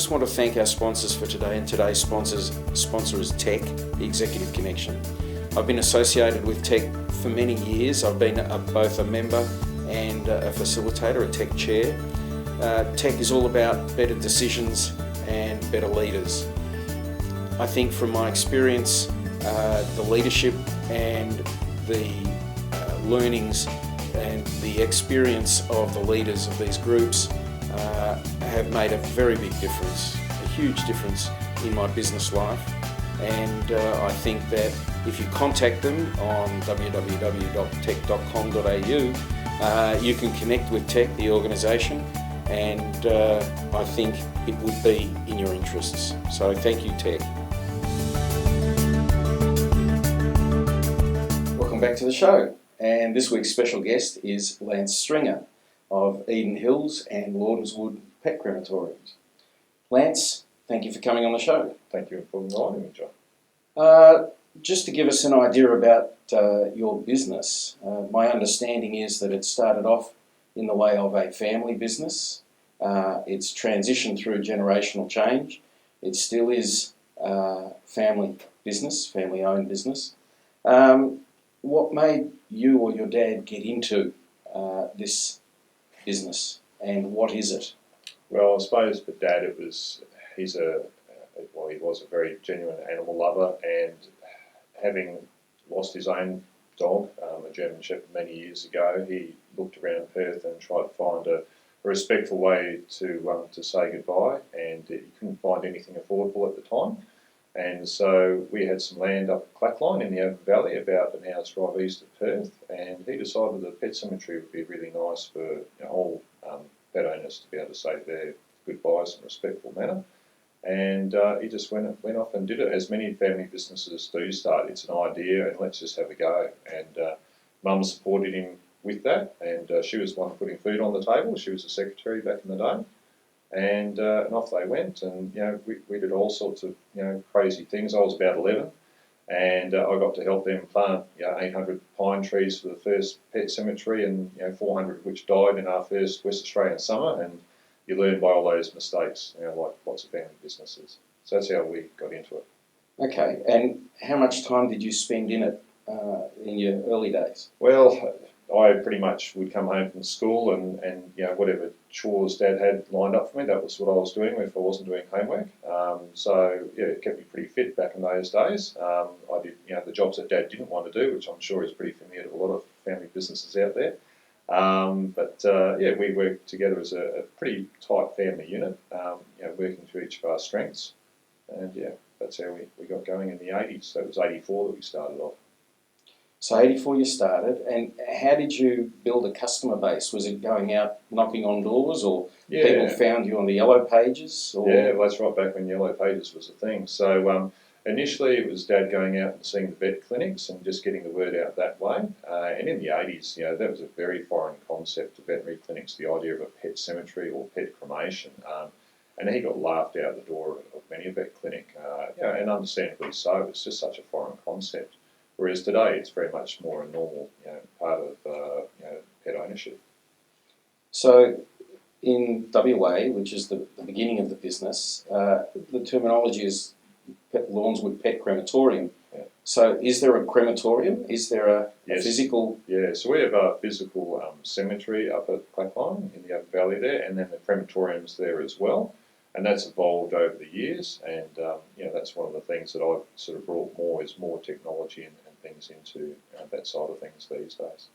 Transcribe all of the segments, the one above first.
just want to thank our sponsors for today, and today's sponsor is Tech, the Executive Connection. I've been associated with Tech for many years. I've been both a member and a facilitator, a Tech chair. Tech is all about better decisions and better leaders. I think from my experience, the leadership and the learnings and the experience of the leaders of these groups have made a very big difference, a huge difference in my business life. And I think that if you contact them on www.tech.com.au, you can connect with Tech, the organisation, and I think it would be in your interests. So thank you, Tech. Welcome back to the show. And this week's special guest is Lance Stringer of Eden Hills and Lordenswood Pet Crematoriums. Lance, thank you for coming on the show. Thank you for inviting me, John. Just to give us an idea about your business, my understanding is that it started off in the way of a family business. It's transitioned through generational change. It still is family business, family-owned business. What made you or your dad get into this business, and what is it? Well, I suppose for Dad, he was a very genuine animal lover, and having lost his own dog, a German Shepherd, many years ago, he looked around Perth and tried to find a respectful way to say goodbye, and he couldn't find anything affordable at the time. And so we had some land up at Clackline in the Open Valley, about an hour's drive east of Perth, and he decided that a pet cemetery would be really nice for all pet owners to be able to say their goodbyes in a respectful manner. And he just went off and did it, as many family businesses do start. It's an idea, and let's just have a go. And Mum supported him with that, and she was the one putting food on the table. She was the secretary back in the day. And off they went, and we did all sorts of crazy things. I was about 11, and I got to help them plant 800 pine trees for the first pet cemetery, and 400 of which died in our first West Australian summer. And you learn by all those mistakes, like lots of family businesses. So that's how we got into it. Okay, and how much time did you spend in it in your early days? Well, I pretty much would come home from school and whatever chores Dad had lined up for me, that was what I was doing if I wasn't doing homework. So it kept me pretty fit back in those days. I did the jobs that Dad didn't want to do, which I'm sure is pretty familiar to a lot of family businesses out there. We worked together as a pretty tight family unit, working to each of our strengths. And that's how we got going in the 80s. So it was 84 that we started off. So 84 you started, and how did you build a customer base? Was it going out knocking on doors, or people found you on the Yellow Pages? Or? Yeah, well, that's right, back when Yellow Pages was a thing. So initially it was Dad going out and seeing the vet clinics and just getting the word out that way. And in the 80s, that was a very foreign concept to veterinary clinics, the idea of a pet cemetery or pet cremation. And he got laughed out the door of many a vet clinic, and understandably so. It's just such a foreign concept. Whereas today, it's very much more a normal part of pet ownership. So in WA, which is the beginning of the business, the terminology is Lawnswood Pet Crematorium. Yeah. So is there a crematorium? Is there a physical? Yeah, so we have a physical cemetery up at Clackline in the Open Valley there, and then the crematorium's there as well. And that's evolved over the years, and that's one of the things that I've sort of brought more technology and things into that side of things these days.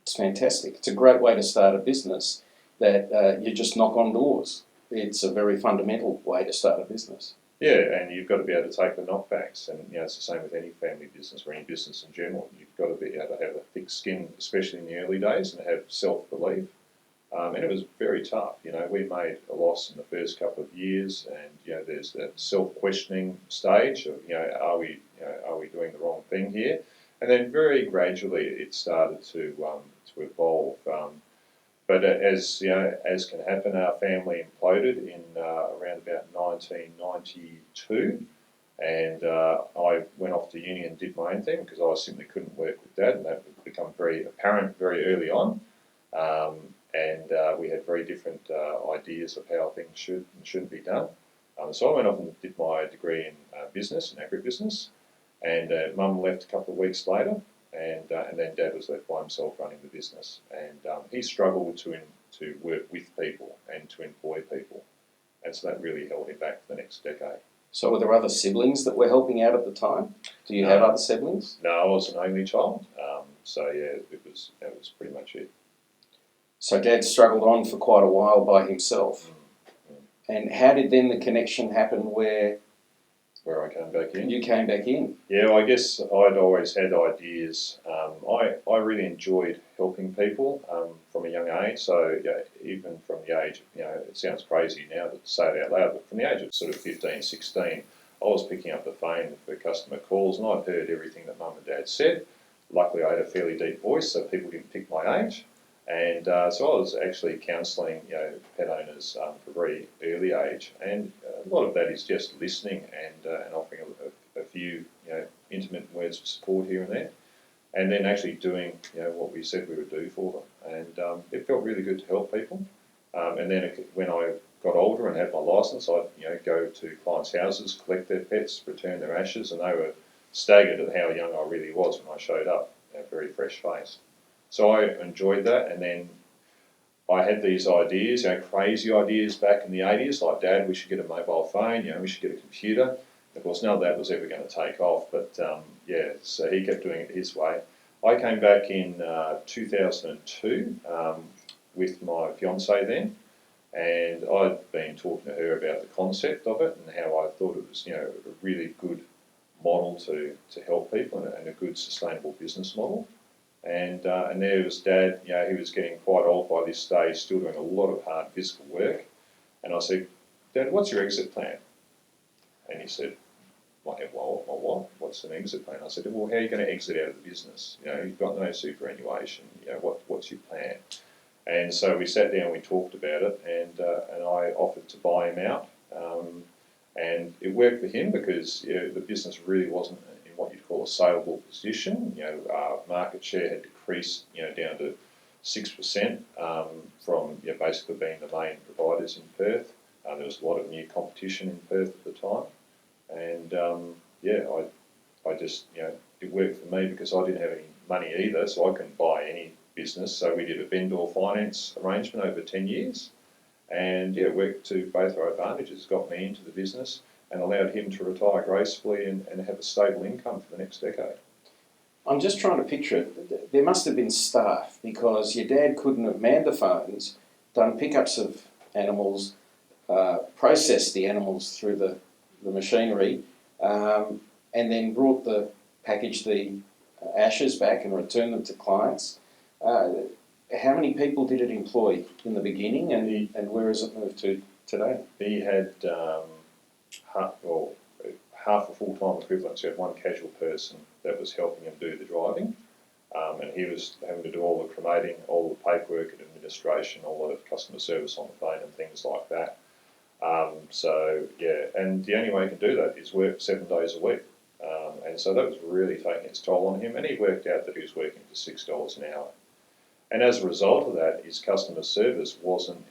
It's fantastic. It's a great way to start a business that you just knock on doors. It's a very fundamental way to start a business. Yeah, and you've got to be able to take the knockbacks, and it's the same with any family business or any business in general. You've got to be able to have a thick skin, especially in the early days, and have self-belief. And it was very tough. We made a loss in the first couple of years, and there's that self-questioning stage of are we doing the wrong thing here? And then very gradually it started to evolve. But as can happen, our family imploded in around about 1992, and I went off to uni and did my own thing because I simply couldn't work with Dad, and that would become very apparent very early on. and we had very different ideas of how things should and shouldn't be done. So I went off and did my degree in business and agribusiness, and Mum left a couple of weeks later, and then Dad was left by himself running the business, and he struggled to work with people and to employ people, and so that really held him back for the next decade. So were there other siblings that were helping out at the time? Do you have other siblings? No, I was an only child, so yeah, that was pretty much it. So Dad struggled on for quite a while by himself. And how did then the connection happen where I came back in? You came back in? Yeah, well, I guess I'd always had ideas. I really enjoyed helping people from a young age. So yeah, even from the age, it sounds crazy now to say it out loud, but from the age of sort of 15, 16, I was picking up the phone for customer calls, and I'd heard everything that Mum and Dad said. Luckily, I had a fairly deep voice, so people didn't pick my age. And so I was actually counselling, pet owners from a very early age, and a lot of that is just listening and offering a few, intimate words of support here and there, and then actually doing, what we said we would do for them. And it felt really good to help people. And then when I got older and had my licence, I'd go to clients' houses, collect their pets, return their ashes, and they were staggered at how young I really was when I showed up, very fresh faced. So I enjoyed that, and then I had these ideas, crazy ideas back in the 80s, like, Dad, we should get a mobile phone, we should get a computer. Of course, none of that was ever going to take off, but so he kept doing it his way. I came back in 2002 with my fiancée then, and I'd been talking to her about the concept of it and how I thought it was, a really good model to help people and a good sustainable business model. And there was Dad, he was getting quite old by this stage, still doing a lot of hard physical work. And I said, Dad, what's your exit plan? And he said, well, what? What's an exit plan? I said, well, how are you going to exit out of the business? You've got no superannuation. What's your plan? And so we sat down, we talked about it, and I offered to buy him out. And it worked for him because the business really wasn't in what you'd call a saleable position. Market share had decreased, down to 6% from basically being the main providers in Perth. There was a lot of new competition in Perth at the time, and I just it worked for me because I didn't have any money either, so I couldn't buy any business. So we did a vendor finance arrangement over 10 years. And it worked to both our advantages. Got me into the business and allowed him to retire gracefully and have a stable income for the next decade. I'm just trying to picture it. There must have been staff because your dad couldn't have manned the phones, done pickups of animals, processed the animals through the machinery, and then packaged the ashes back and returned them to clients. How many people did it employ in the beginning, and where has it moved to today? He had half a full-time equivalent, so he had one casual person that was helping him do the driving, and he was having to do all the cremating, all the paperwork and administration, all the customer service on the phone and things like that. And the only way he can do that is work 7 days a week. And so that was really taking its toll on him, and he worked out that he was working for $6 an hour. And as a result of that, his customer service wasn't,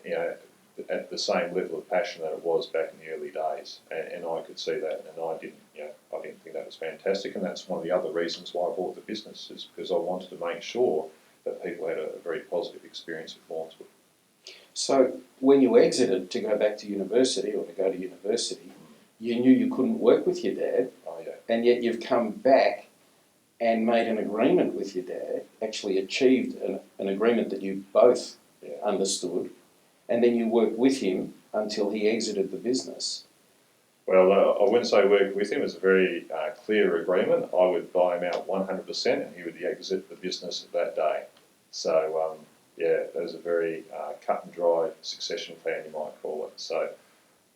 at the same level of passion that it was back in the early days. And I could see that, and I didn't think that was fantastic. And that's one of the other reasons why I bought the business, is because I wanted to make sure that people had a very positive experience with Mornswood. So when you exited to go back to university or to go to university, you knew you couldn't work with your dad, and yet you've come back and made an agreement with your dad, actually achieved an agreement that you both understood, and then you worked with him until he exited the business. Well, I wouldn't say work with him. It was a very clear agreement. I would buy him out 100% and he would exit the business that day. So, it was a very cut and dry succession plan, you might call it. So,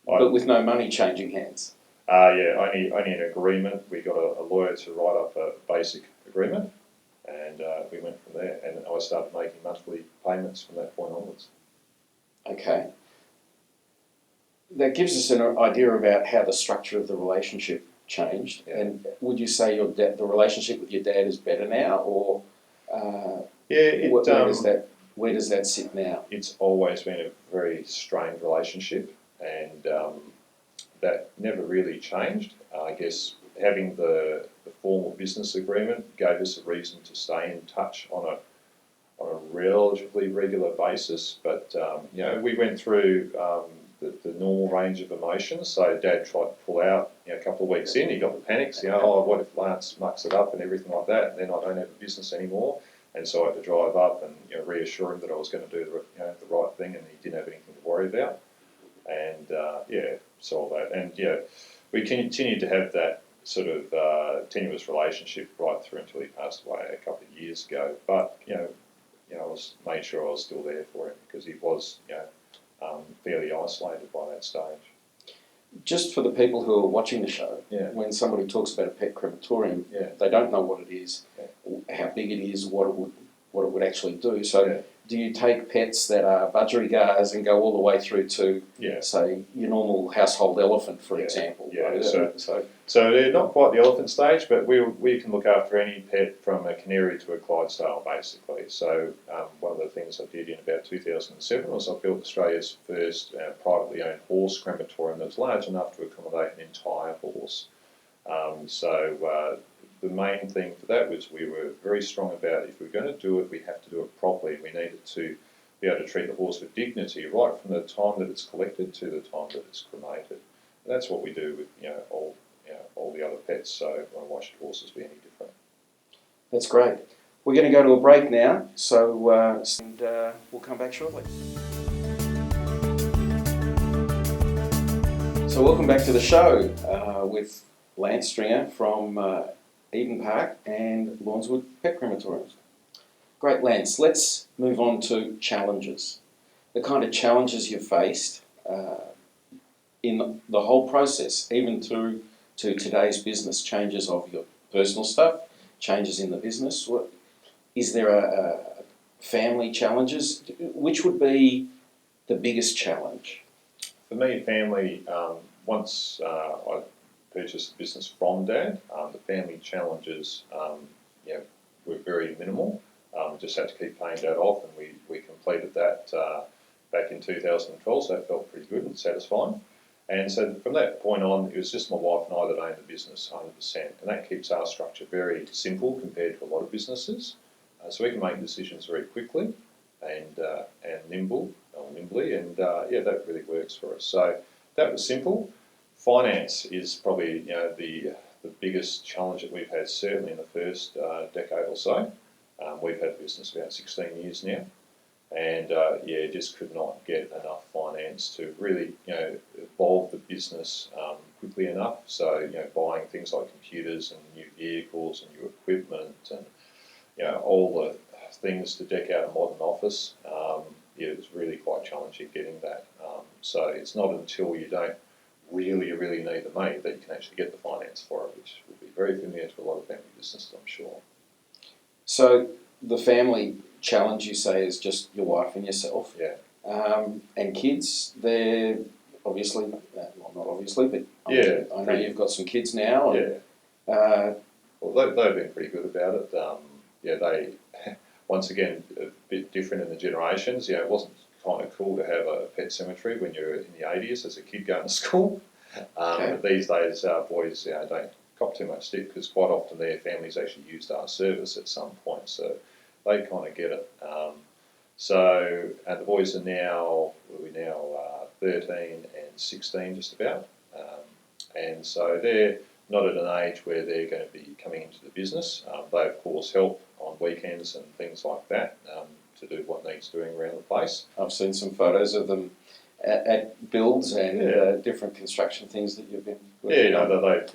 but with no money changing hands? Only an agreement. We got a lawyer to write up a basic agreement, and we went from there. And I started making monthly payments from that point onwards. Okay. That gives us an idea about how the structure of the relationship changed. Yeah. And would you say the relationship with your dad is better now, or where does that Where does that sit now? It's always been a very strained relationship, and that never really changed. I guess having the formal business agreement gave us a reason to stay in touch on a relatively regular basis. But we went through the normal range of emotions. So Dad tried to pull out. A couple of weeks in, he got the panics. Oh, what if Lance mucks it up and everything like that? And then I don't have a business anymore. And so I had to drive up and reassure him that I was going to do the right thing, and he didn't have anything to worry about. And solve that. And we continued to have that sort of tenuous relationship right through until he passed away a couple of years ago. But I was made sure I was still there for him, because he was fairly isolated by that stage. Just for the people who are watching the show, when somebody talks about a pet crematorium, they don't know what it is, how big it is, what it would actually do. So, do you take pets that are budgerigars and go all the way through to, say, your normal household elephant, for example? Yeah. Right? So they're not quite the elephant stage, but we can look after any pet from a canary to a Clydesdale, basically. So one of the things I did in about 2007 was I built Australia's first privately owned horse crematorium that's large enough to accommodate an entire horse. The main thing for that was we were very strong about, if we're going to do it, we have to do it properly. We needed to be able to treat the horse with dignity right from the time that it's collected to the time that it's cremated. And that's what we do with all the other pets. So why should horses be any different? That's great. We're going to go to a break now, so we'll come back shortly. So welcome back to the show with Lance Stringer from Eden Park and Lawnswood Pet Crematoriums. Great, Lance. Let's move on to challenges. The kind of challenges you've faced in the whole process, even through to today's business, changes of your personal stuff, changes in the business. Is there a family challenges? Which would be the biggest challenge? For me, family, once I purchased the business from Dad, the family challenges were very minimal. Just had to keep paying Dad off, and we completed that back in 2012, so that felt pretty good and satisfying. And so from that point on, it was just my wife and I that owned the business 100%, and that keeps our structure very simple compared to a lot of businesses. So we can make decisions very quickly and nimbly, and that really works for us. So that was simple. Finance is probably the biggest challenge that we've had, certainly in the first decade or so. We've had the business about 16 years now, and just could not get enough finance to really evolve the business quickly enough. So buying things like computers and new vehicles and new equipment and all the things to deck out a modern office. It was really quite challenging getting that. So it's not until you don't really need the money that you can actually get the finance for it, which would be very familiar to a lot of family businesses, I'm sure. So the family challenge, you say, is just your wife and yourself. Yeah. And kids, they're obviously, well, not obviously, but I know you've got some kids now. And, well, they've been pretty good about it. They, once again, a bit different in the generations. It wasn't kind of cool to have a pet cemetery when you're in the 80s as a kid going to school. But these days, boys don't cop too much stick, because quite often their families actually used our service at some point, so they kind of get it. And the boys are now 13 and 16 just about, and so they're not at an age where they're going to be coming into the business. They of course help on weekends and things like that to do what needs doing around the place. I've seen some photos of them at builds and different construction things that you've been working on. They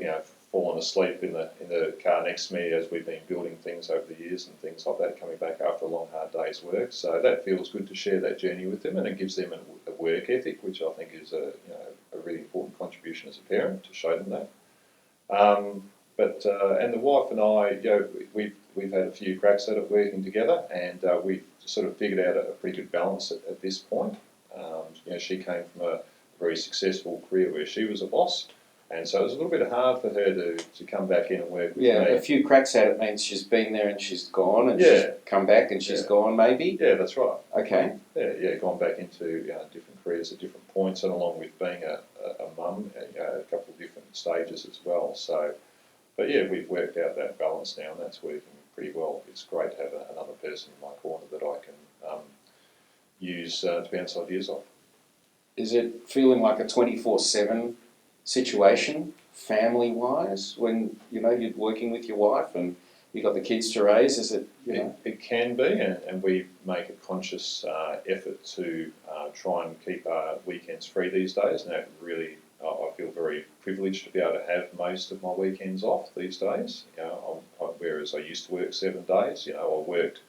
have fallen asleep in the car next to me as we've been building things over the years and things like that, coming back after a long hard day's work. So that feels good to share that journey with them, and it gives them a work ethic, which I think is a really important contribution as a parent, to show them that. And the wife and I, we've had a few cracks at it working together, and we've sort of figured out a pretty good balance at this point. She came from a very successful career where she was a boss, And so it was a little bit hard for her to come back in and work with Yeah, me. a few cracks at it means she's been there and she's gone, and Yeah. she's come back and she's gone, maybe. Yeah, that's right. Okay. Yeah, gone back into different careers at different points, and along with being a mum, a couple of different stages as well. So, but yeah, we've worked out that balance now, and that's working pretty well. It's great to have another person in my corner that I can use to bounce ideas off. Is it feeling like a 24/7 situation, family-wise, when you're working with your wife and you've got the kids to raise? Is it It can be, and we make a conscious effort to try and keep our weekends free these days. And that really, I feel very privileged to be able to have most of my weekends off these days. Whereas I used to work 7 days. I worked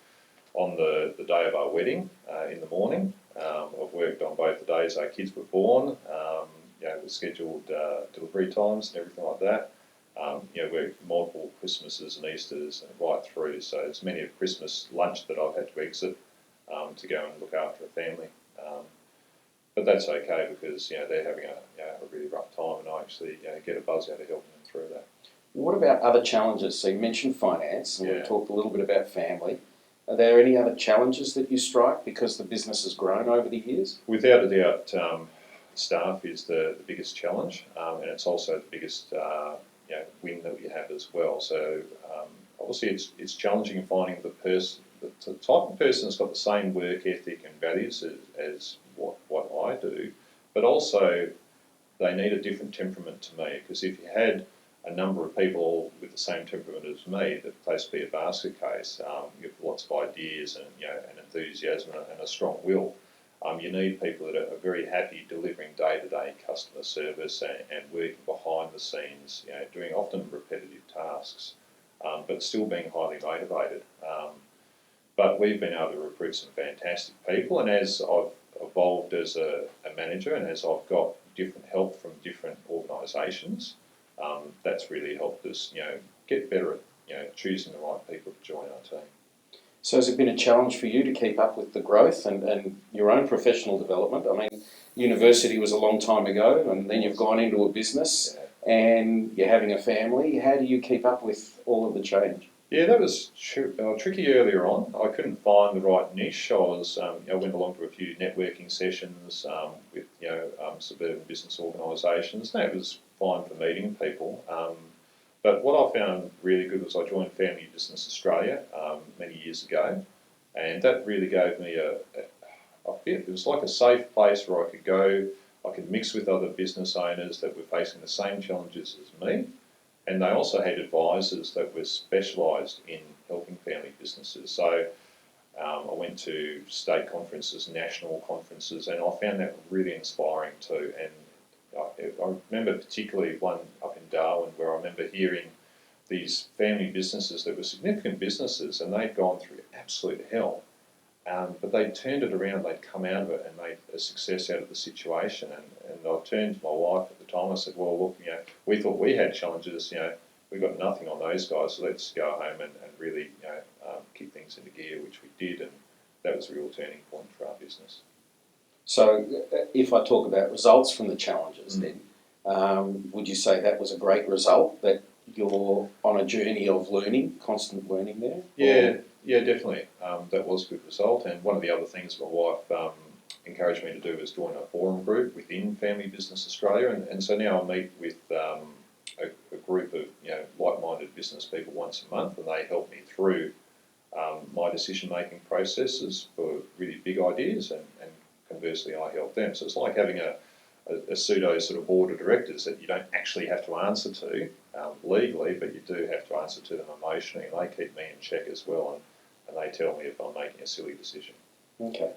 on the day of our wedding in the morning. I've worked on both the days our kids were born. With scheduled delivery times and everything like that. Worked multiple Christmases and Easters and right through. So it's many a Christmas lunch that I've had to exit to go and look after a family. But that's okay because they're having a really rough time, and I actually get a buzz out of helping them through that. What about other challenges? So you mentioned finance, and Yeah. we talked a little bit about family. Are there any other challenges that you strike because the business has grown over the years? Without a doubt, staff is the biggest challenge, and it's also the biggest win that we have as well. So obviously, it's challenging finding the type of person that's got the same work ethic and values as what I do, but also they need a different temperament to me. Because if you had a number of people with the same temperament as me, the place would be a basket case. You have lots of ideas and and enthusiasm and a strong will. You need people that are very happy delivering day-to-day customer service and working behind the scenes, doing often repetitive tasks, but still being highly motivated. But we've been able to recruit some fantastic people, and as I've evolved as a manager and as I've got different help from different organisations, that's really helped us, get better at choosing the right people to join our team. So has it been a challenge for you to keep up with the growth and your own professional development? I mean, university was a long time ago, and then you've gone into a business and you're having a family. How do you keep up with all of the change? Yeah, that was tricky earlier on. I couldn't find the right niche. I went along to a few networking sessions with suburban business organisations. That was fine for meeting people. But what I found really good was I joined Family Business Australia many years ago, and that really gave me it was like a safe place where I could go, I could mix with other business owners that were facing the same challenges as me, and they also had advisors that were specialised in helping family businesses. So I went to state conferences, national conferences, and I found that really inspiring too. And I remember particularly one up in Darwin where I remember hearing these family businesses that were significant businesses, and they'd gone through absolute hell, but they'd turned it around, they'd come out of it and made a success out of the situation. And I turned to my wife at the time, I said, well, look, we thought we had challenges, we've got nothing on those guys, so let's go home and really kick things into gear, which we did, and that was a real turning point for our business. So if I talk about results from the challenges then, would you say that was a great result, that you're on a journey of learning, constant learning there? Yeah, definitely. That was a good result. And one of the other things my wife encouraged me to do was join a forum group within Family Business Australia. And so now I meet with a group of like-minded business people once a month, and they help me through my decision-making processes for really big ideas, and conversely I help them. So it's like having a pseudo sort of board of directors that you don't actually have to answer to legally, but you do have to answer to them emotionally, and they keep me in check as well, and they tell me if I'm making a silly decision. Okay.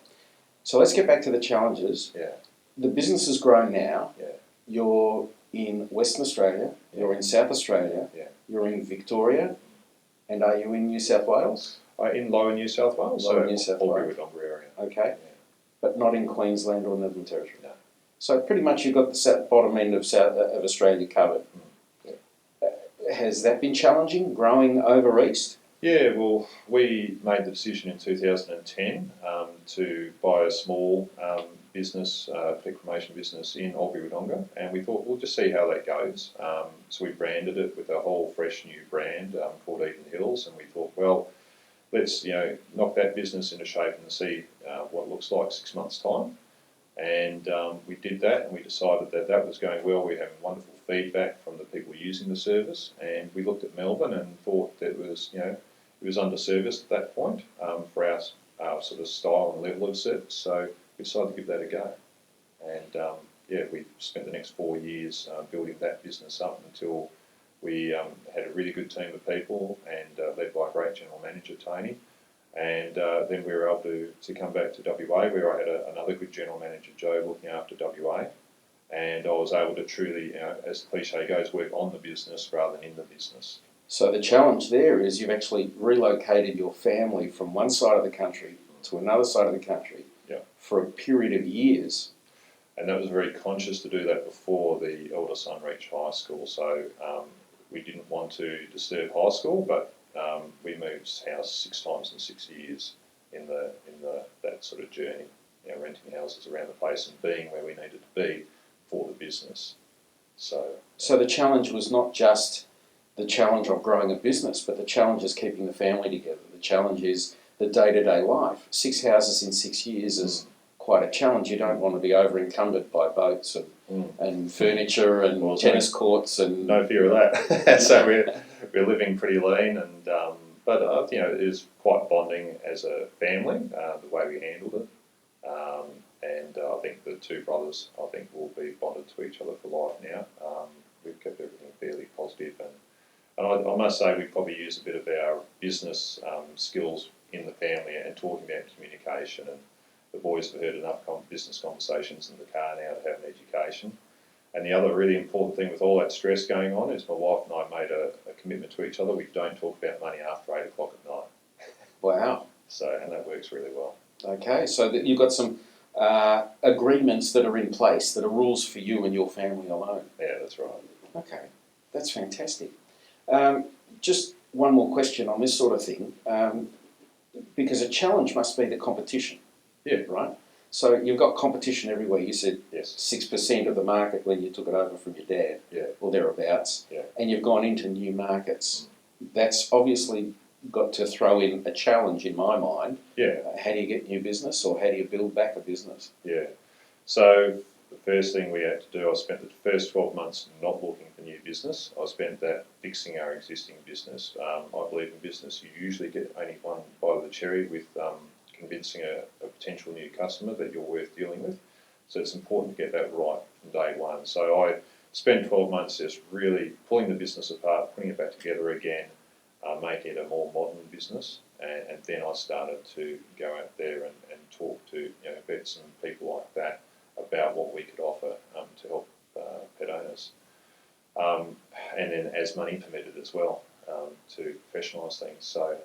So let's get back to the challenges. Yeah. The business has grown now. Yeah. You're in Western Australia, you're in South Australia, you're in Victoria, and are you in New South Wales? In Lower New South Wales, Lower New South Wales. Albury area. Okay. Yeah. But not in Queensland or Northern Territory? No. So pretty much you've got the bottom end of Australia covered. Has that been challenging, growing over east? Yeah, well, we made the decision in 2010 to buy a small business, pet cremation business in Albury Wodonga, and we thought we'll just see how that goes. So we branded it with a whole fresh new brand called Eden Hills, and we thought, well, let's knock that business into shape and see what it looks like 6 months' time. And we did that, and we decided that that was going well. We were having wonderful feedback from the people using the service, and we looked at Melbourne and thought that it was underserviced at that point for our sort of style and level of service. So we decided to give that a go. And we spent the next 4 years building that business up until we had a really good team of people and led by a great general manager, Tony. And then we were able to come back to WA, where I had another good general manager, Joe, looking after WA. And I was able to truly, as the cliche goes, work on the business rather than in the business. So the challenge there is you've actually relocated your family from one side of the country to another side of the country for a period of years. And that was very conscious to do that before the elder son reached high school. So we didn't want to disturb high school, but we moved house 6 times in 6 years in that sort of journey, renting houses around the place and being where we needed to be for the business. So the challenge was not just the challenge of growing a business, but the challenge is keeping the family together. The challenge is the day-to-day life. 6 houses in 6 years is quite a challenge. You don't want to be over-encumbered by boats and furniture and tennis courts and... No fear of that. So we're living pretty lean, and but it is quite bonding as a family, the way we handled it. And I think the two brothers, will be bonded to each other for life now. We've kept everything fairly positive, and I must say we probably use a bit of our business skills in the family and talking about communication. And the boys have heard enough business conversations in the car now to have an education. And the other really important thing with all that stress going on is my wife and I made a commitment to each other. We don't talk about money after 8 o'clock at night. Wow. And that works really well. Okay, so you've got some agreements that are in place that are rules for you and your family alone. Yeah, that's right. Okay, that's fantastic. Just one more question on this sort of thing, because a challenge must be the competition. Yeah. Right? So you've got competition everywhere. You said yes. 6% of the market when you took it over from your dad, or thereabouts, yeah. And you've gone into new markets. That's obviously got to throw in a challenge in my mind. Yeah. How do you get new business, or how do you build back a business? Yeah. So the first thing we had to do, I spent the first 12 months not looking for new business. I spent that fixing our existing business. I believe in business you usually get only one bite of the cherry with convincing a potential new customer that you're worth dealing with. So it's important to get that right from day one. So I spent 12 months just really pulling the business apart, putting it back together again, making it a more modern business. And then I started to go out there and talk to vets and people like that about what we could offer to help pet owners. And then as money permitted as well, to professionalise things. So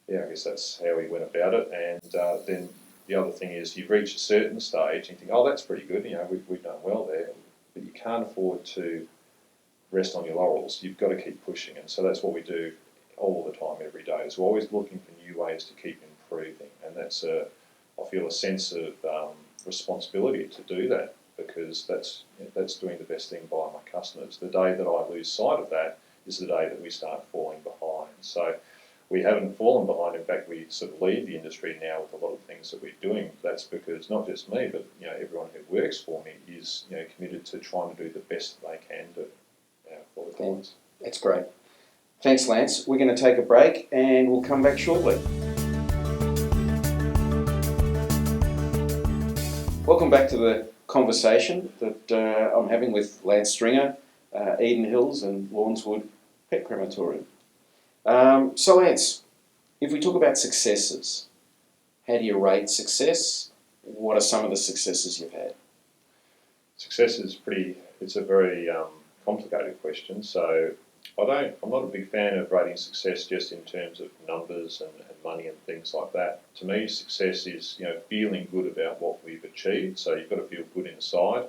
yeah, I guess that's how we went about it. And then the other thing is you reach a certain stage and you think, oh, that's pretty good, we've done well there. But you can't afford to rest on your laurels. You've got to keep pushing. And so that's what we do all the time, every day. Is we're always looking for new ways to keep improving. And that's, I feel, a sense of responsibility to do that, because that's doing the best thing by my customers. The day that I lose sight of that is the day that we start falling behind. So we haven't fallen behind. In fact, we sort of lead the industry now with a lot of things that we're doing. That's because not just me, but everyone who works for me is committed to trying to do the best they can do for the clients. That's great. Thanks, Lance. We're going to take a break and we'll come back shortly. Welcome back to the conversation that I'm having with Lance Stringer, Eden Hills and Lawnswood Pet Crematorium. So Lance, if we talk about successes, how do you rate success? What are some of the successes you've had? Success is it's a very complicated question. So I'm not a big fan of rating success just in terms of numbers and money and things like that. To me, success is feeling good about what we've achieved. So you've got to feel good inside,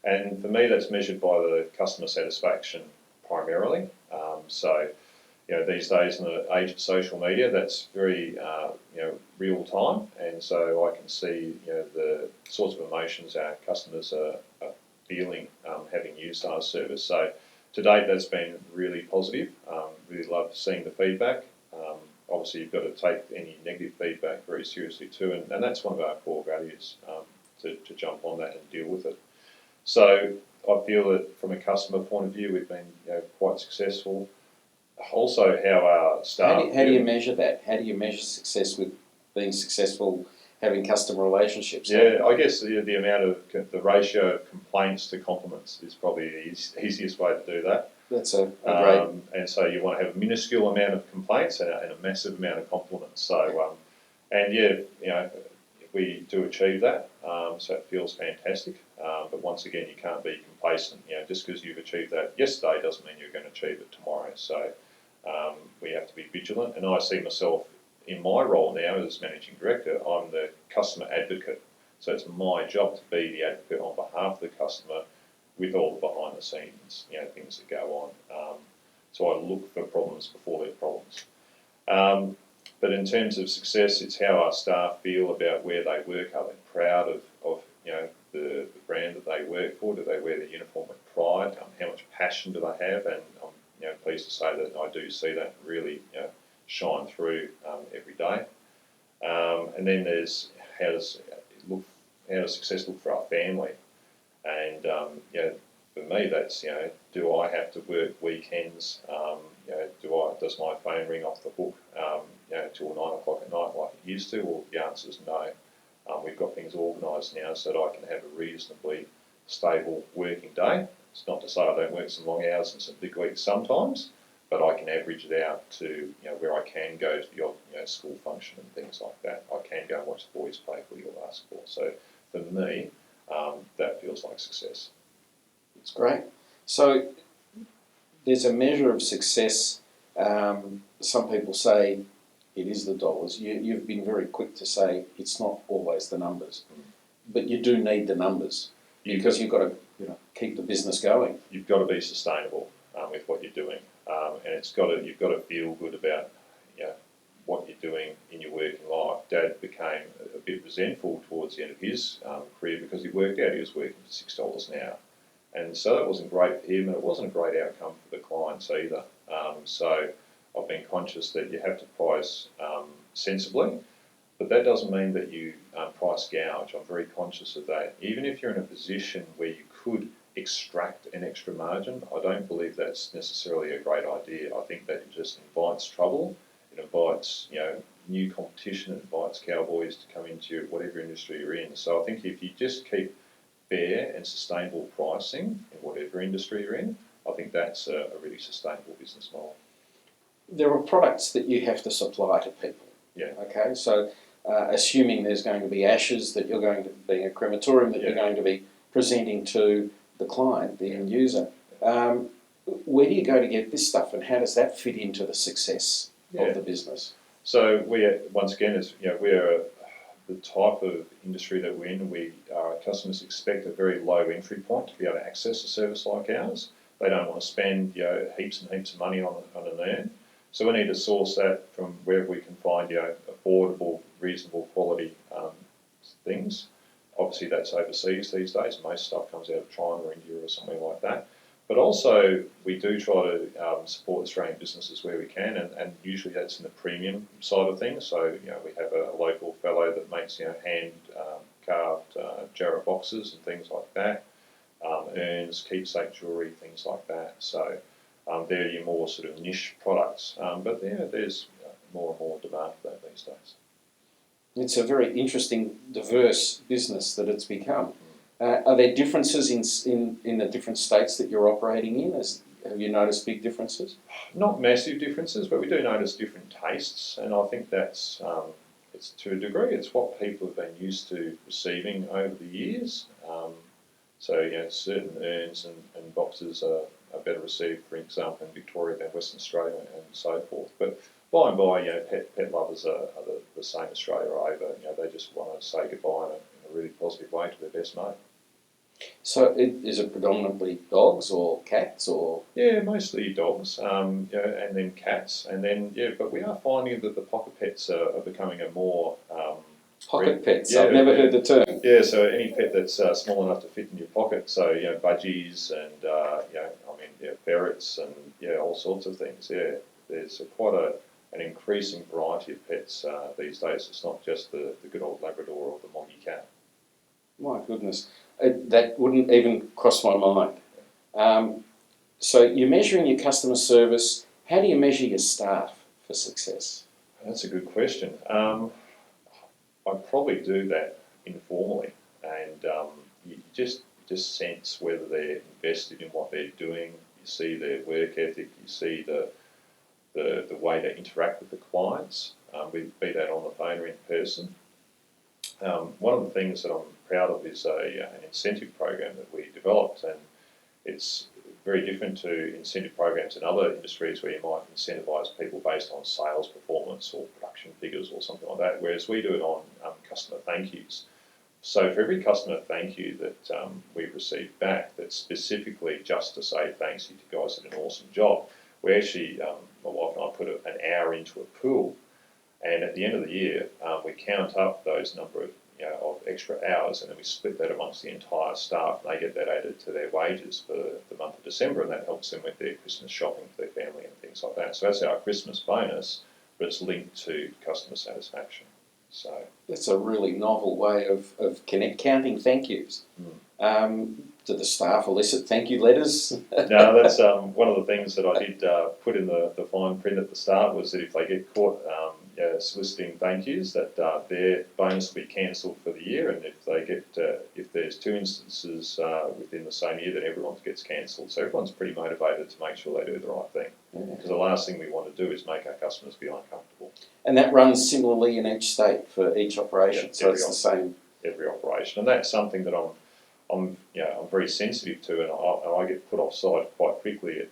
and for me, that's measured by the customer satisfaction primarily. So these days in the age of social media, that's very real time, and so I can see the sorts of emotions our customers are feeling having used our service. So to date, that's been really positive. Really love seeing the feedback. Obviously, you've got to take any negative feedback very seriously too, and that's one of our core values, to jump on that and deal with it. So I feel that from a customer point of view, we've been quite successful. Also, how our staff... How do you measure that? How do you measure success with being successful, having customer relationships? Yeah, I guess the amount of, the ratio of complaints to compliments is probably the easiest way to do that. That's a great... And so you want to have a minuscule amount of complaints and a massive amount of compliments. So, we do achieve that, so it feels fantastic. But once again, you can't be complacent. Just because you've achieved that yesterday doesn't mean you're going to achieve it tomorrow. So we have to be vigilant. And I see myself in my role now as managing director. I'm the customer advocate. So it's my job to be the advocate on behalf of the customer with all the behind the scenes, things that go on. So I look for problems before there's problems. But in terms of success, it's how our staff feel about where they work. Are they proud of the brand that they work for? Do they wear the uniform with pride? How much passion do they have? And I'm pleased to say that I do see that really shine through every day. And then there's how does success look for our family? And for me, that's do I have to work weekends? Does my phone ring off the hook till 9 o'clock at night like it used to? Well, the answer is no. We've got things organised now so that I can have a reasonably stable working day. It's not to say I don't work some long hours and some big weeks sometimes, but I can average it out to where I can go to the odd school function and things like that. I can go and watch the boys play footy or basketball. So for me, that feels like success. It's great. So there's a measure of success. Some people say it is the dollars. You've been very quick to say it's not always the numbers, but you do need the numbers because you've got to keep the business going. You've got to be sustainable with what you're doing, and you've got to feel good about what you're doing in your working life. Dad became a bit resentful towards the end of his career because he worked out he was working for $6 an hour. And so that wasn't great for him, and it wasn't a great outcome for the clients either. So I've been conscious that you have to price sensibly, but that doesn't mean that you price gouge. I'm very conscious of that. Even if you're in a position where you could extract an extra margin, I don't believe that's necessarily a great idea. I think that it just invites trouble. It invites new competition. It invites cowboys to come into whatever industry you're in. So I think if you just keep fair and sustainable pricing in whatever industry you're in, I think that's a really sustainable business model. There are products that you have to supply to people. Yeah. Okay, so assuming there's going to be ashes that you're going to be a crematorium that you're going to be presenting to the client, the end user. Where do you go to get this stuff, and how does that fit into the success of the business? So once again, we're the type of industry that we're in. Our customers expect a very low entry point to be able to access a service like ours. They don't want to spend heaps and heaps of money on an earn. So we need to source that from wherever we can find affordable, reasonable quality things. Obviously, that's overseas these days. Most stuff comes out of China or India or somewhere like that. But also, we do try to support Australian businesses where we can, and usually that's in the premium side of things. So, we have a local fellow that makes hand carved jarrah boxes and things like that, urns, keepsake jewellery, things like that. So, they're your more sort of niche products. But there's more and more demand for that these days. It's a very interesting, diverse business that it's become. Are there differences in the different states that you're operating in? Have you noticed big differences? Not massive differences, but we do notice different tastes, and I think that's it's to a degree. It's what people have been used to receiving over the years. So certain urns and boxes are better received, for example, in Victoria than Western Australia and so forth. But by and by, pet lovers are the same Australia over. They just want to say goodbye in a really positive way to their best mate. So is it predominantly dogs or cats or? Yeah, mostly dogs, and then cats, and then but we are finding that the pocket pets are becoming a more Pocket pets? Yeah, I've never yeah. heard the term. Yeah, so any pet that's small enough to fit in your pocket, so budgies and ferrets and all sorts of things. Yeah, there's quite an increasing variety of pets these days. It's not just the good old Labrador or the Moggy cat. My goodness, that wouldn't even cross my mind. So you're measuring your customer service. How do you measure your staff for success? That's a good question. I probably do that informally, and you just sense whether they're invested in what they're doing. You see their work ethic. You see the way they interact with the clients, be that on the phone or in person. One of the things that I'm proud of is an incentive program that we developed, and it's very different to incentive programs in other industries where you might incentivise people based on sales performance or production figures or something like that, whereas we do it on customer thank yous. So for every customer thank you that we receive back, that's specifically just to say thanks, you guys did an awesome job, we actually, my wife and I put an hour into a pool, and at the end of the year, we count up those number of extra hours, and then we split that amongst the entire staff, and they get that added to their wages for the month of December, and that helps them with their Christmas shopping for their family and things like that. So that's our Christmas bonus, but it's linked to customer satisfaction. So That's a really novel way of counting thank yous. Do the staff elicit thank you letters? no, that's one of the things that I did put in the fine print at the start was that if they get caught soliciting thank yous, that their bonus will be cancelled for the year, and if they get if there's two instances within the same year, then everyone's gets cancelled. So everyone's pretty motivated to make sure they do the right thing, because the last thing we want to do is make our customers feel uncomfortable. And that runs similarly in each state for each operation, Yeah, so it's the same. Every operation, and that's something that I'm very sensitive to, and I get put offside quite quickly at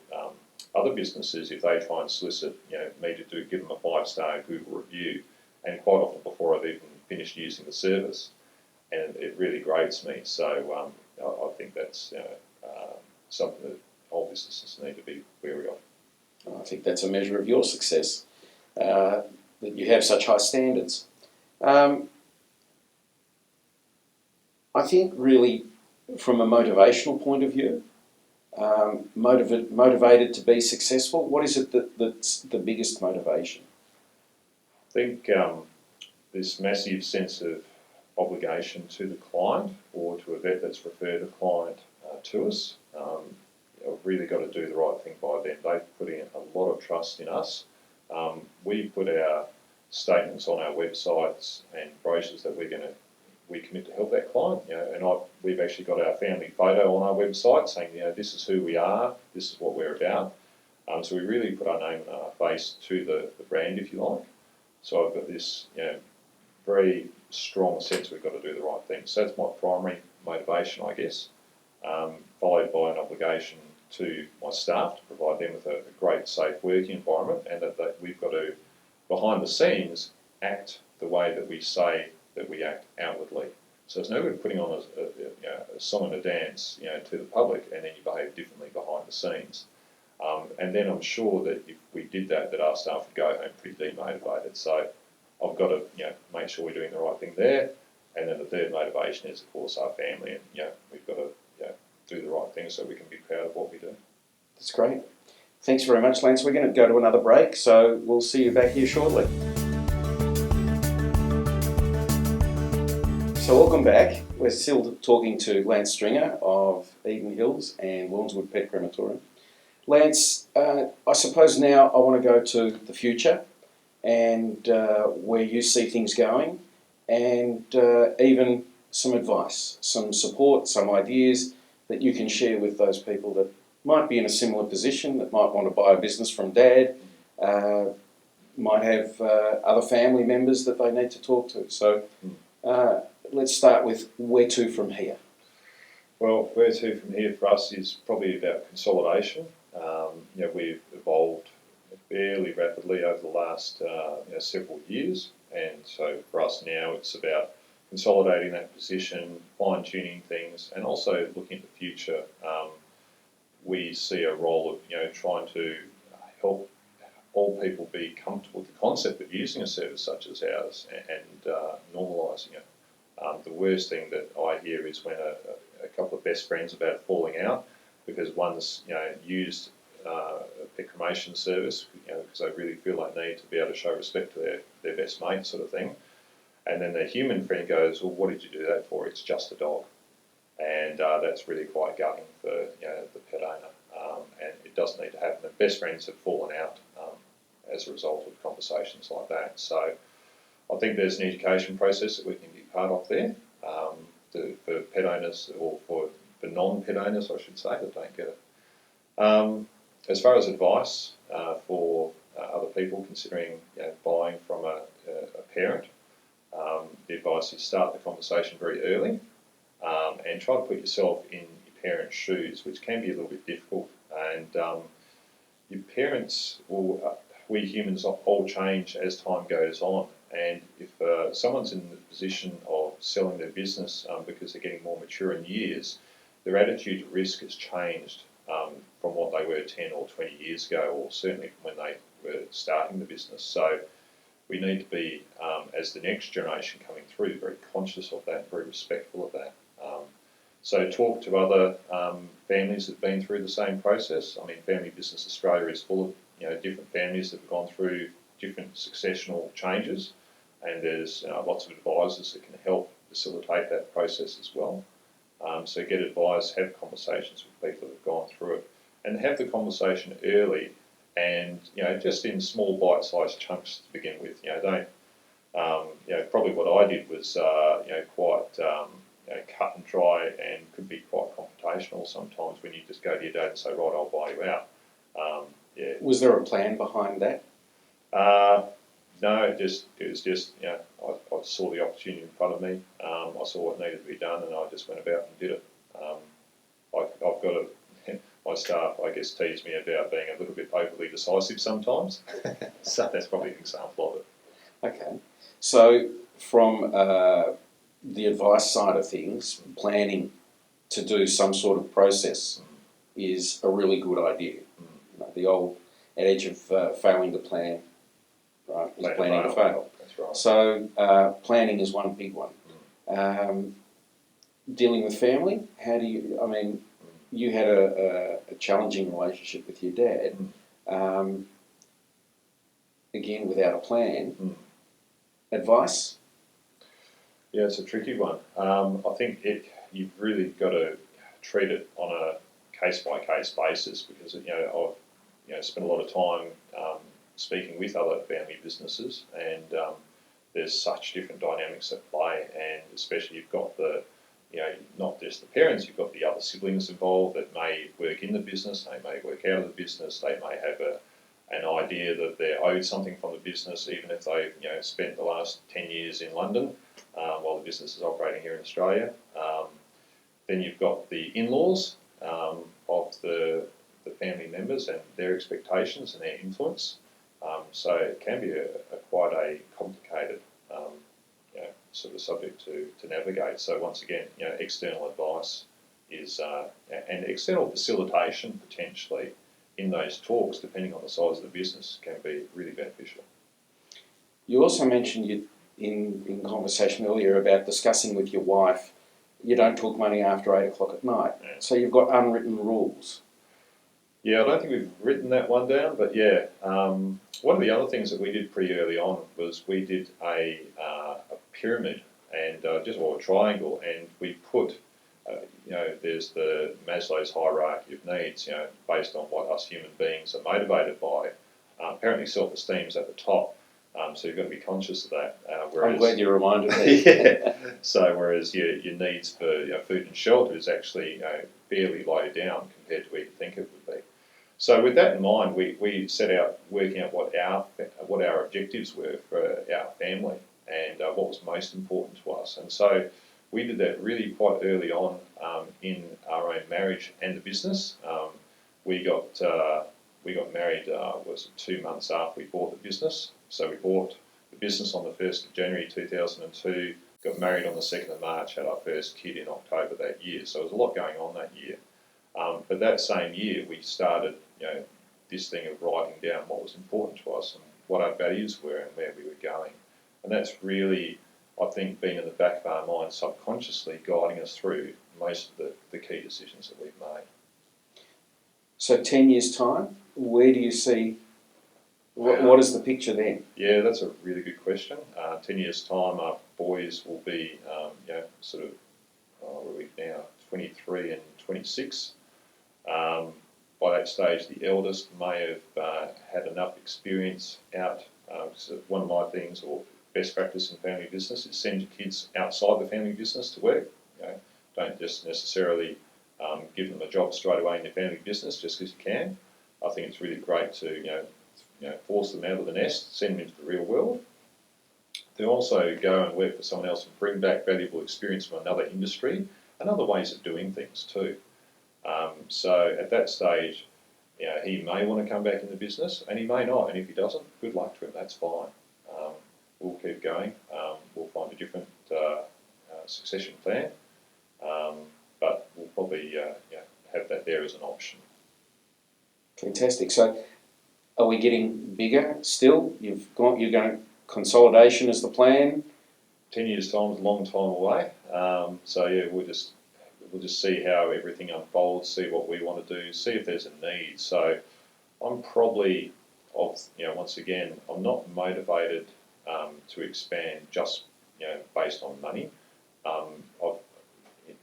other businesses if they try and solicit me to give them a 5-star Google review, and quite often before I've even finished using the service, and it really grates me. So I think that's something that all businesses need to be wary of. I think that's a measure of your success, that you have such high standards. I think really from a motivational point of view, motivated to be successful, what is it that's the biggest motivation? I think this massive sense of obligation to the client or to a vet that's referred a client to us. I've really got to do the right thing by them. They've put in a lot of trust in us. We put our statements on our websites and brochures that we commit to help that client, and we've actually got our family photo on our website saying, this is who we are, this is what we're about. So we really put our name and our face to the brand, if you like. So I've got this, very strong sense we've got to do the right thing. So that's my primary motivation, I guess, followed by an obligation to my staff to provide them with a great, safe working environment, and that we've got to, behind the scenes, act the way that we say that we act outwardly. So it's no good putting on a song and a dance, to the public, and then you behave differently behind the scenes. And then I'm sure that if we did that, our staff would go home pretty demotivated. So I've got to, make sure we're doing the right thing there. And then the third motivation is, of course, our family, and we've got to do the right thing so we can be proud of what we do. That's great. Thanks very much, Lance. We're going to go to another break, so we'll see you back here shortly. So welcome back. We're still talking to Lance Stringer of Eden Hills and Lawnswood Pet Crematorium. Lance, I suppose now I want to go to the future and where you see things going, and even some advice, some support, some ideas that you can share with those people that might be in a similar position, that might want to buy a business from Dad, might have other family members that they need to talk to. So let's start with where to from here. Well, where to from here for us is probably about consolidation. We've evolved fairly rapidly over the last several years, and so for us now it's about consolidating that position, fine-tuning things, and also looking at the future. We see a role of trying to help all people be comfortable with the concept of using a service such as ours and normalising it. The worst thing that I hear is when a couple of best friends about falling out because one's used a pet cremation service because they really feel they need to be able to show respect to their best mate sort of thing, and then their human friend goes, well, what did you do that for? It's just a dog. And that's really quite gutting for the pet owner, and it doesn't need to happen. And best friends have fallen out as a result of conversations like that. So I think there's an education process that we can be part of there for pet owners or for non-pet owners, I should say, that don't get it. As far as advice for other people considering buying from a parent, the advice is start the conversation very early and try to put yourself in your parents' shoes, which can be a little bit difficult. And your parents will, we humans all change as time goes on. And if someone's in the position of selling their business because they're getting more mature in years, their attitude to risk has changed from what they were 10 or 20 years ago, or certainly from when they were starting the business. So we need to be, as the next generation coming through, very conscious of that, very respectful of that. So talk to other families that have been through the same process. I mean, Family Business Australia is full of different families that have gone through different successional changes, and there's lots of advisors that can help facilitate that process as well. So get advice, have conversations with people that have gone through it, and have the conversation early, and just in small bite-sized chunks to begin with. Don't probably what I did was quite cut and dry, and could be quite confrontational sometimes when you just go to your dad and say, right, I'll buy you out. Was there a plan behind that? No, it was just I saw the opportunity in front of me. I saw what needed to be done, and I just went about and did it. I've got my staff, I guess, tease me about being a little bit overly decisive sometimes. So that's probably an example of it. Okay. So from the advice side of things, planning to do some sort of process is a really good idea. The old adage of failing to plan, right, is planning to fail. That's right. So planning is one big one. Dealing with family, how do you, I mean, you had a challenging relationship with your dad, again, without a plan. Advice? Yeah, it's a tricky one. I think you've really got to treat it on a case-by-case basis, because I've spent a lot of time speaking with other family businesses, and there's such different dynamics at play, and especially you've got the not just the parents, you've got the other siblings involved that may work in the business, they may work out of the business, they may have an idea that they're owed something from the business, even if they've spent the last 10 years in London while the business is operating here in Australia. Then you've got the in-laws of the family members and their expectations and their influence. So it can be quite a complicated sort of subject to navigate. So once again, external advice is and external facilitation potentially in those talks, depending on the size of the business, can be really beneficial. You also mentioned in conversation earlier about discussing with your wife, you don't talk money after 8 o'clock at night. Yeah. So you've got unwritten rules. Yeah, I don't think we've written that one down, but yeah. One of the other things that we did pretty early on was we did a pyramid and or a triangle, and we put, there's the Maslow's hierarchy of needs, based on what us human beings are motivated by. Apparently self-esteem's at the top, so you've got to be conscious of that. I'm glad you reminded me. Yeah. So whereas your needs for food and shelter is actually fairly low down compared to where you think it would be. So with that in mind, we set out working out what our objectives were for our family and what was most important to us. And so we did that really quite early on in our own marriage and the business. We got married was 2 months after we bought the business. So we bought the business on the 1st of January 2002. got married on the 2nd of March, had our first kid in October that year. So there was a lot going on that year. But that same year, we started, this thing of writing down what was important to us and what our values were and where we were going. And that's really, I think, been in the back of our mind subconsciously guiding us through most of the key decisions that we've made. So 10 years' time, where do you see, what is the picture then? Yeah, that's a really good question. 10 years' time, our boys will be, what are we now, 23 and 26. By that stage, the eldest may have had enough experience out. So one of my things, or best practice in family business, is send your kids outside the family business to work. Don't just necessarily give them a job straight away in your family business just because you can. I think it's really great to force them out of the nest, send them into the real world. Then also go and work for someone else and bring back valuable experience from another industry and other ways of doing things too. So at that stage, he may want to come back in the business and he may not, and if he doesn't, good luck to him, that's fine. We'll keep going, we'll find a different succession plan, but we'll probably have that there as an option. Fantastic. So are we getting bigger still? You're going, consolidation is the plan? 10 years' time is a long time away. We'll just see how everything unfolds, see what we want to do, see if there's a need. So I'm probably, once again, I'm not motivated to expand just based on money.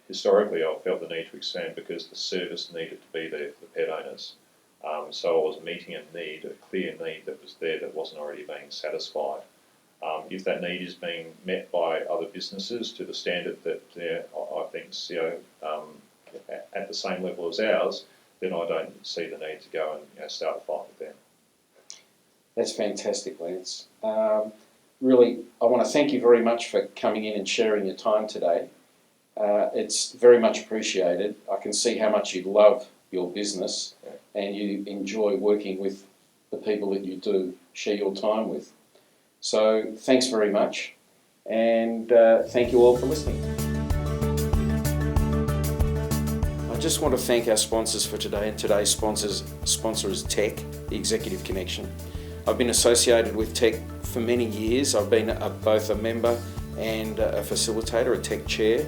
Historically, I've felt the need to expand because the service needed to be there for the pet owners. So I was meeting a need, a clear need that was there that wasn't already being satisfied. If that need is being met by other businesses to the standard that I think at the same level as ours, then I don't see the need to go and start a fight with them. That's fantastic, Lance. Really, I want to thank you very much for coming in and sharing your time today. It's very much appreciated. I can see how much you love your business and you enjoy working with the people that you do share your time with. So thanks very much, and thank you all for listening. I just want to thank our sponsors for today, and today's sponsor is Tech, the Executive Connection. I've been associated with Tech for many years. I've been both a member and a facilitator, a Tech chair.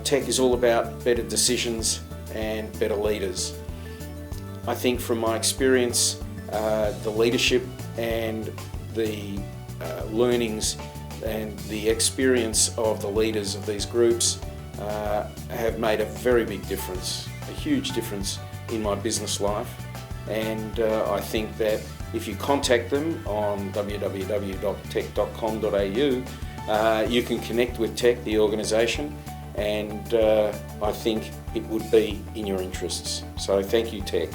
Tech is all about better decisions and better leaders. I think from my experience, the leadership and the learnings and the experience of the leaders of these groups have made a very big difference, a huge difference in my business life. And I think that if you contact them on www.tech.com.au, you can connect with Tech, the organisation, and I think it would be in your interests. So thank you, Tech.